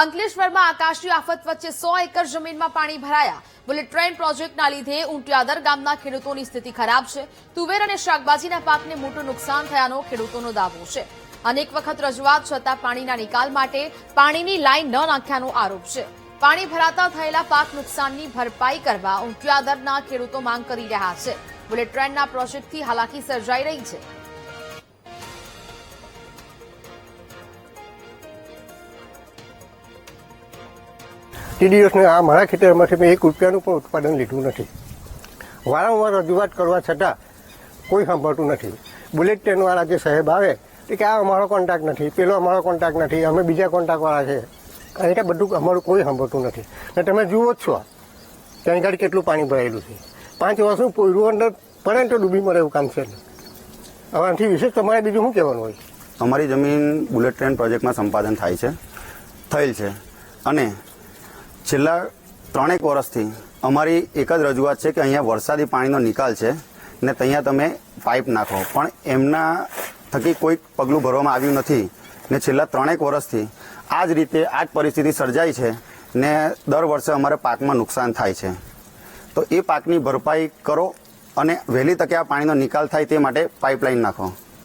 અંકલેશ્વરમાં આકાશી આફત વચ્ચે 100 એકર જમીનમાં પાણી ભરાયા। બુલેટ ટ્રેન પ્રોજેક્ટના લીધે ઉંટિયાદર ગામના ખેડૂતોની સ્થિતિ ખરાબ છે। તુવેર અને શાકભાજીના પાકને મોટું નુકસાન થયાનો ખેડૂતોનો દાવો છે। અનેક વખત રજૂઆત છતાં પાણીના નિકાલ માટે પાણીની લાઈન ન નાખ્યાનો આરોપ છે। પાણી ભરાતા થયેલા પાક નુકસાનની ભરપાઈ કરવા ઉંટિયાદરના ખેડૂતો માંગ કરી રહ્યા છે। બુલેટ ટ્રેનના પ્રોજેક્ટથી હાલાકી સર્જાઈ રહી છે। ટીડીએસને આ મારા ખેતરમાંથી મેં 1 રૂપિયાનું પણ ઉત્પાદન લીધું નથી। વારંવાર રજૂઆત કરવા છતાં કોઈ સાંભળતું નથી। બુલેટ ટ્રેનવાળા જે સાહેબ આવે કે આ અમારો કોન્ટ્રાક્ટ નથી, પેલો અમારો કોન્ટ્રાક્ટ નથી, અમે બીજા કોન્ટ્રાક્ટવાળા છે, એટલે બધું અમારું કોઈ સાંભળતું નથી। ને તમે જુઓ જ છો ત્યાં આગળ કેટલું પાણી ભરાયેલું છે। 5 વર્ષનું પોયરું અંદર પડે ને તો ડૂબી મરે એવું કામ છે। હવે આનાથી વિશેષ તમારે બીજું શું કહેવાનું હોય? અમારી જમીન બુલેટ ટ્રેન પ્રોજેક્ટમાં સંપાદન થયેલ છે અને છેલ્લા 3 વર્ષથી અમારી એક જ રજૂઆત છે કે અહીંયા વરસાદી પાણીનો નિકાલ છે ને ત્યાં તમે પાઇપ નાખો, પણ એમના થકી કોઈ પગલું ભરવામાં આવ્યું નથી ને છેલ્લા 3 વર્ષથી આ જ રીતે આ જ પરિસ્થિતિ સર્જાઈ છે ને દર વર્ષે અમારે પાકમાં નુકસાન થાય છે। તો એ પાકની ભરપાઈ કરો અને વહેલી તકે આ પાણીનો નિકાલ થાય તે માટે પાઇપલાઇન નાખો।